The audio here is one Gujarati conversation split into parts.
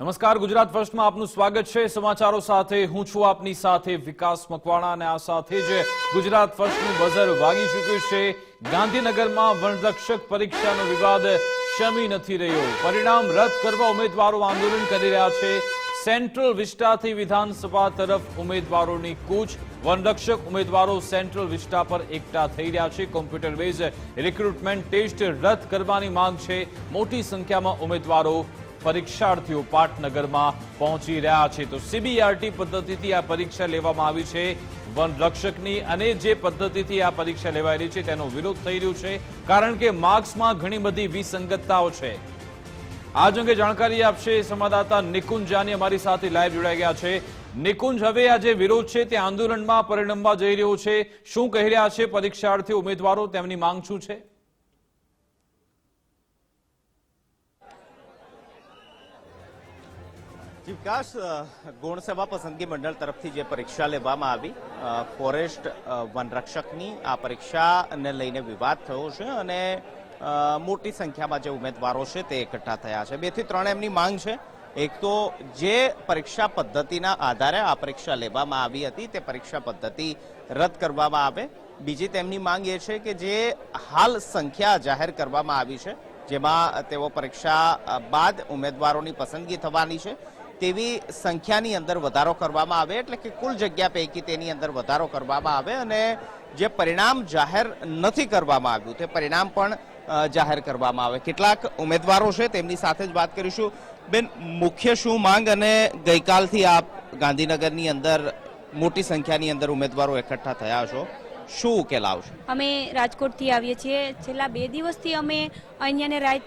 નમસ્કાર, ગુજરાત ફર્સ્ટમાં આપનું સ્વાગત છે। સમાચારો સાથે હું છું આપની સાથે વિકાસ મકવાણા અને આ સાથે જ ગુજરાત ફર્સ્ટનું બઝર વાગી ચૂક્યું છે। ગાંધીનગરમાં વનરક્ષક પરીક્ષાનો વિવાદ શમી નથી રહ્યો। પરિણામ રદ કરવા ઉમેદવારો આંદોલન કરી રહ્યા છે। સેન્ટ્રલ વિસ્ટાથી વિધાનસભા તરફ ઉમેદવારોની કૂચ। વનરક્ષક ઉમેદવારો સેન્ટ્રલ વિસ્ટા પર એકઠા થઈ રહ્યા છે। કોમ્પ્યુટર બેઝ રિક્રુટમેન્ટ ટેસ્ટ રદ કરવાની માંગ છે। મોટી સંખ્યામાં ઉમેદવારો પરીક્ષાર્થીઓ પાટનગરમાં પહોંચી રહ્યા છે। તો સીબીઆરટી પદ્ધતિથી આ પરીક્ષા લેવામાં આવી છે વનરક્ષકની, અને જે પદ્ધતિથી આ પરીક્ષા લેવાયેલી છે તેનો વિરોધ થઈ રહ્યો છે, કારણ કે માર્ક્સમાં ઘણી બધી વિસંગતતાઓ છે। આજ અંગે જાણકારી આપશે સંવાદદાતા નિકુંજ જાની અમારી સાથે લાઈવ જોડાઈ ગયા છે। નિકુંજ, હવે આ જે વિરોધ છે તે આંદોલનમાં પરિણમવા જઈ રહ્યો છે, શું કહી રહ્યા છે પરીક્ષાર્થીઓ ઉમેદવારો, તેમની માંગ શું છે? વિકાસ, ગૌણ સેવા પસંદગી મંડળ તરફથી જે પરીક્ષા લેવામાં આવી ફોરેસ્ટ વનરક્ષકની, આ પરીક્ષાને લઈને વિવાદ થયો છે અને મોટી સંખ્યામાં જે ઉમેદવારો છે તે એકઠા થયા છે। 2 થી 3 એમની માંગ છે। એક તો જે પરીક્ષા પદ્ધતિના આધારે આ પરીક્ષા લેવામાં આવી હતી તે પરીક્ષા પદ્ધતિ રદ કરવામાં આવે। બીજી તેમની માંગ એ છે કે જે હાલ સંખ્યા જાહેર કરવામાં આવી છે, જેમાં તેઓ પરીક્ષા બાદ ઉમેદવારોની પસંદગી થવાની છે, તેવી સંખ્યાની અંદર વધારો કરવામાં આવે, એટલે કે કુલ જગ્યા પૈકી તેની અંદર વધારો કરવામાં આવે અને જે પરિણામ જાહેર નથી કરવામાં આવ્યું તે પરિણામ પણ જાહેર કરવામાં આવે। કેટલાક ઉમેદવારો છે તેમની સાથે જ વાત કરીશું। બેન, મુખ્ય શું માંગ અને ગઈકાલથી આપ ગાંધીનગરની અંદર મોટી સંખ્યાની અંદર ઉમેદવારો એકઠા થયા છો, શું ઉકેલ આવશે? અમે રાજકોટથી આવીએ છીએ। છેલ્લા 2 દિવસથી અમે અહીંયા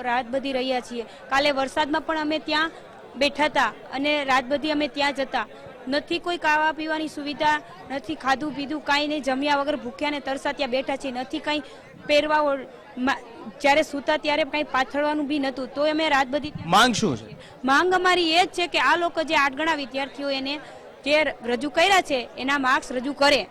રાત બધી રહ્યા છીએ। કાલે વરસાદમાં પણ અમે ત્યાં બેઠા હતા અને રાત બધી અમે ત્યાં જતા। નથી કોઈ ખાવા પીવાની સુવિધા, નથી ખાધું પીધું, કાંઈ નહીં, જમ્યા વગર ભૂખ્યા ને તરસા ત્યાં બેઠા છીએ। નથી કંઈ પહેરવા, જ્યારે સૂતા ત્યારે કંઈ પાથરવાનું બી નહોતું, તો અમે રાત બધી। માંગ શું છે? માંગ અમારી એ જ છે કે આ લોકો જે 8 ગણા વિદ્યાર્થીઓ એને જે રજૂ કર્યા છે એના માર્ક્સ રજૂ કરે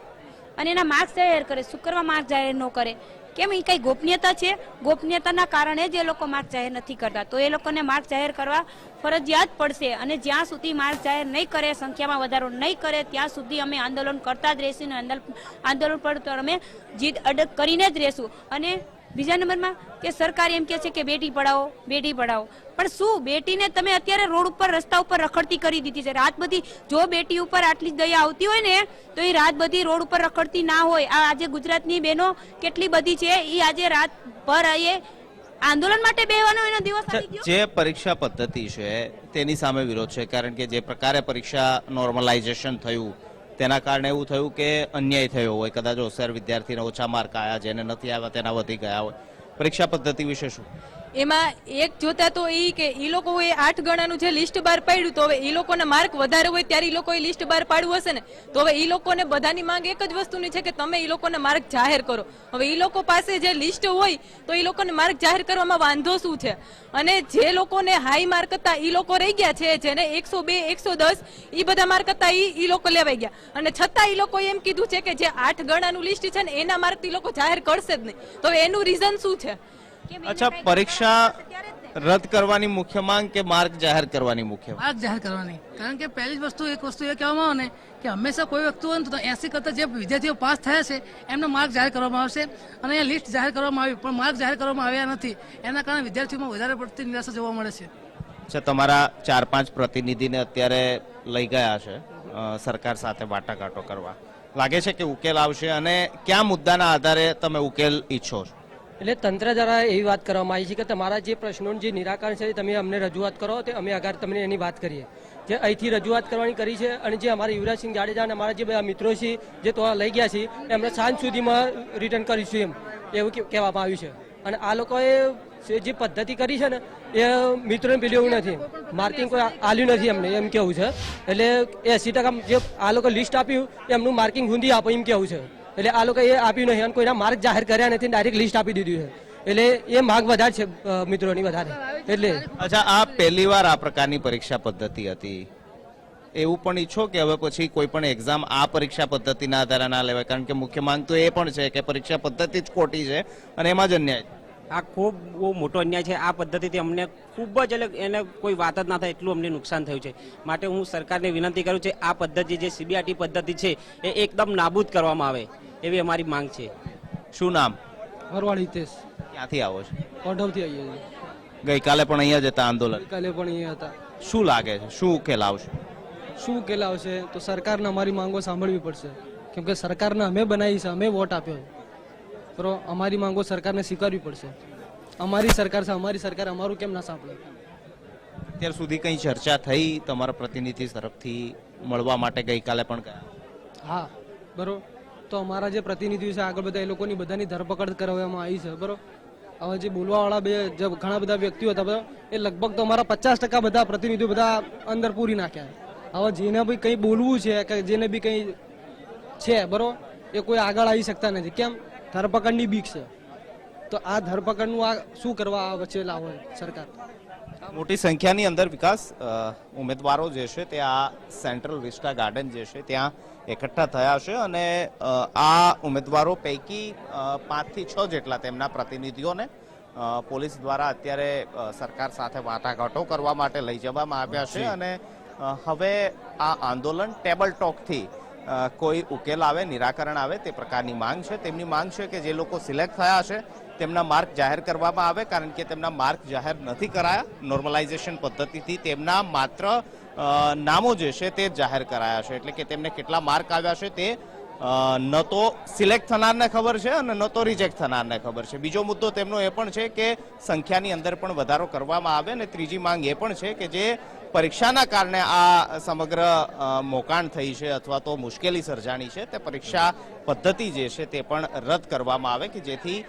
અને એના માર્ક્સ જાહેર કરે। શું કરવા માર્ક્સ જાહેર ન કરે? કેમ? એ કઈ ગોપનીયતા છે? ગોપનીયતાના કારણે જ એ લોકો માર્ક્સ જાહેર નથી કરતા, તો એ લોકોને માર્ક્સ જાહેર કરવા ફરજિયાત પડશે। અને જ્યાં સુધી માર્ક્સ જાહેર નહીં કરે, સંખ્યામાં વધારો નહીં કરે, ત્યાં સુધી અમે આંદોલન કરતા જ રહીશું અને આંદોલન પર તો અમે જીદ અડગ કરીને જ રહીશું। અને બીજા નંબરમાં કે સરકાર એમ કહે છે કે બેટી પઢાઓ, બેટી પઢાઓ, પણ શું બેટીને તમે અત્યારે રોડ ઉપર, રસ્તા ઉપર રખડતી કરી દીધી છે? રાત બધી જો બેટી ઉપર આટલી દયા આવતી હોય ને તો એ રાત બધી રોડ ઉપર રખડતી ના હોય। આ આજે ગુજરાતની બહેનો કેટલી બધી છે, એ આજે રાત ભર એ આંદોલન માટે બેહવાનો એનો દિવસ આવી ગયો। જે પરીક્ષા પદ્ધતિ છે તેની સામે વિરોધ છે, કારણ કે જે પ્રકારે પરીક્ષા નોર્મલાઇઝેશન થયું તેના કારણે એવું થયું કે અન્યાય થયો હોય, કદાચ હોશિયાર વિદ્યાર્થીને ઓછા માર્ક આવ્યા, જેને નથી આવ્યા તેના વધી ગયા હોય। પરીક્ષા પદ્ધતિ વિશે શું? એમાં એક જોતા તો એ કે એ લોકોએ 8 ગણાનું જે લિસ્ટ બહાર પાડ્યું, તો હવે એ લોકોને માર્ક વધારે હોય ત્યારે એ લોકોએ લિસ્ટ બહાર પાડવું હશે ને, તો હવે એ લોકોને બધાની માંગ એક જ વસ્તુની છે કે તમે એ લોકોને માર્ક જાહેર કરો। હવે એ લોકો પાસે જે લિસ્ટ હોય તો એ લોકોને માર્ક જાહેર કરવામાં વાંધો શું છે? અને જે લોકોને હાઈ માર્ક હતા એ લોકો રહી ગયા છે, જેને 102, 110 એ બધા માર્ક હતા એ લોકો લેવાઈ ગયા, અને છતાં એ લોકોએ એમ કીધું છે કે જે 8 ગણાનું લિસ્ટ છે ને એના માર્ક એ લોકો જાહેર કરશે જ નહીં, તો એનું રીઝન શું છે? અચ્છા, પરીક્ષા રદ કરવાની મુખ્ય માંગ કે માર્ક જાહેર કરવાની મુખ્ય? માર્ક જાહેર કરવાની, કારણ કે પહેલી જ એક વસ્તુ એ કહેવામાં આવે ને કે હંમેશા કોઈ વસ્તુ હોય ને તો 80 કરતા જે વિદ્યાર્થીઓ પાસ થયા છે એમનો માર્ક જાહેર કરવામાં આવશે, અને અહીંયા લિસ્ટ જાહેર કરવામાં આવી પણ માર્ક જાહેર કરવામાં આવ્યા નથી, એના કારણે વિદ્યાર્થીઓમાં વધારે પડતી નિરાશા જોવા મળે છે। અચ્છા, તમારા 4-5 પ્રતિનિધિને અત્યારે લઈ ગયા છે સરકાર સાથે વાટાઘાટો કરવા, લાગે છે કે ઉકેલ આવશે? અને કયા મુદ્દાના આધારે તમે ઉકેલ ઈચ્છો છો? એટલે તંત્ર દ્વારા એવી વાત કરવામાં આવી છે કે તમારા જે પ્રશ્નોનું જે નિરાકરણ છે તમે અમને રજૂઆત કરો, તે અમે આગળ તમને એની વાત કરીએ। જે અહીંથી રજૂઆત કરવાની કરી છે, અને જે અમારા યુવરાજસિંહ જાડેજા અને અમારા જે બધા મિત્રો છે જે તો લઈ ગયા છે એમને સાંજ સુધીમાં રિટર્ન કરીશું એવું કહેવામાં આવ્યું છે। અને આ લોકોએ જે પદ્ધતિ કરી છે ને એ મિત્રોને પેલું એવું નથી, માર્કિંગ કોઈ આલ્યું નથી એમને, એમ કેવું છે। એટલે 80% જે આ લોકો લિસ્ટ આપ્યું એમનું માર્કિંગ ઊંધી આપો એમ કેવું છે। એટલે આ લોકો એ આપ્યું નહીં અને કોઈના માર્ક જાહેર કર્યા નથી, ડાયરેક્ટ લિસ્ટ આપી દીધું છે, એટલે એ માંગ વધારે છે મિત્રોની વધારે। એટલે અચ્છા, આ પહેલી વાર આ પ્રકારની પરીક્ષા પદ્ધતિ હતી, એવું પણ ઈચ્છો કે હવે પછી કોઈ પણ એક્ઝામ આ પરીક્ષા પદ્ધતિના આધારે ના લેવાય? કારણ કે મુખ્ય માંગ તો એ પણ છે કે પરીક્ષા પદ્ધતિ જ ખોટી છે અને એમાં જ અન્યાય। આ ખૂબ બહુ મોટો અન્યાય છે. આ પદ્ધતિથી અમને ખૂબ જ એને કોઈ વાત જ ના થાય એટલું અમને નુકસાન થયું છે. માટે હું સરકારને વિનંતી કરું છું આ પદ્ધતિ જે CBRT પદ્ધતિ છે એ એકદમ નાબૂદ કરવામાં આવે એવી અમારી માંગ છે. શું નામ? વરવાડ હિતેશ, ક્યાંથી આવો છો? કોઢવથી આવીએ છીએ. ગઈકાલે પણ અહીંયા જ હતા આંદોલન. કાલે પણ અહીંયા હતા. શું લાગે છે, શું ઉકેલ આવશે? શું ઉકેલ આવશે તો સરકારને અમારી માંગો સાંભળવી પડશે, કેમ કે સરકારને અમે બનાવી છે, અમે વોટ આપ્યો બરો. અમારી માંગો સરકારને સ્વીકારવી પડશે. અમારી સરકાર છે, અમારી સરકાર અમારું કેમ ના સાંભળે? અત્યાર સુધી કઈ ચર્ચા થઈ તમારા પ્રતિનિધિ તરફથી મળવા માટે? ગઈકાલે પણ ગયા. હા બરોબર. તો અમારા જે પ્રતિનિધિઓ છે આગળ બધા એ લોકોની બધાની ધરપકડ કરવામાં આવી છે બરોબર. હવે જે બોલવાવાળા જે ઘણા બધા વ્યક્તિઓ હતા બરાબર, એ લગભગ તો અમારા 50% બધા પ્રતિનિધિઓ બધા અંદર પૂરી નાખ્યા. હવે જેને બી કંઈ બોલવું છે કે જેને બી કંઈ છે બરોબર, એ કોઈ આગળ આવી શકતા નથી. કેમ? ધરપકડની બીક છે. તો આ ધરપકડનું આ શું કરવા આ વચ્ચે લાવો સરકાર? મોટી સંખ્યાની અંદર વિકાસ ઉમેદવારો જે છે તે આ સેન્ટ્રલ વિસ્ટા ગાર્ડન જે છે ત્યાં એકઠા થયા છે અને આ ઉમેદવારો પૈકી 5 થી 6 જેટલા તેમના પ્રતિનિધિઓને પોલીસ દ્વારા અત્યારે સરકાર સાથે વાટાઘાટો કરવા માટે લઈ જવામાં આવ્યા છે અને હવે આ આંદોલન ટેબલ ટોકથી કોઈ ઉકેલ આવે, નિરાકરણ આવે તે પ્રકારની માંગ છે. તેમની માંગ છે કે જે લોકો સિલેક્ટ થયા છે તેમના માર્ક જાહેર કરવામાં આવે, કારણ કે તેમના માર્ક જાહેર નથી કરાયા. નોર્મલાઇઝેશન પદ્ધતિથી તેમના માત્ર નામો જે છે તે જાહેર કરાયા છે, એટલે કે તેમને કેટલા માર્ક આવ્યા છે તે ન તો સિલેક્ટ થનારને ખબર છે અને ન તો રિજેક્ટ થનારને ખબર છે. બીજો મુદ્દો તેમનો એ પણ છે કે સંખ્યાની અંદર પણ વધારો કરવામાં આવે અને ત્રીજી માંગ એ પણ છે કે જે પરીક્ષાના કારણે આ સમગ્ર મોકાણ થઈ છે અથવા તો મુશ્કેલી સર્જાણી છે તે પરીક્ષા પદ્ધતિ જે છે તે પણ રદ કરવામાં આવે કે જેથી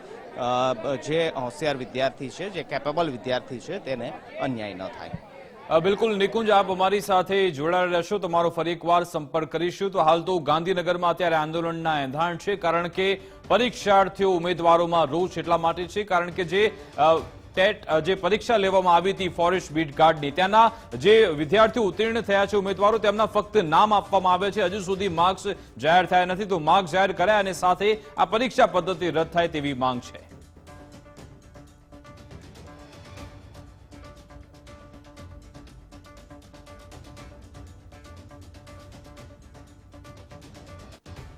જે હોશિયાર વિદ્યાર્થી છે, જે કેપેબલ વિદ્યાર્થી છે તેને અન્યાય ન થાય. બિલકુલ નિકુંજ, આપ અમારી સાથે જોડાયેલા રહેશો, તમારો ફરી એકવાર સંપર્ક કરીશું. તો હાલ તો ગાંધીનગરમાં અત્યારે આંદોલનના એંધાણ છે, કારણ કે પરીક્ષાર્થીઓ ઉમેદવારોમાં રોષ એટલા માટે છે કારણ કે જે પરીક્ષા લેવામાં આવી હતી ફોરેસ્ટ બીટ ગાર્ડની, ત્યાંના જે વિદ્યાર્થીઓ ઉત્તીર્ણ થયા છે ઉમેદવારો, તેમના ફક્ત નામ આપવામાં આવે છે. હજુ સુધી માર્ક્સ જાહેર થયા નથી. તો માર્ક્સ જાહેર કર્યા અને સાથે આ પરીક્ષા પદ્ધતિ રદ થાય તેવી માંગ છે.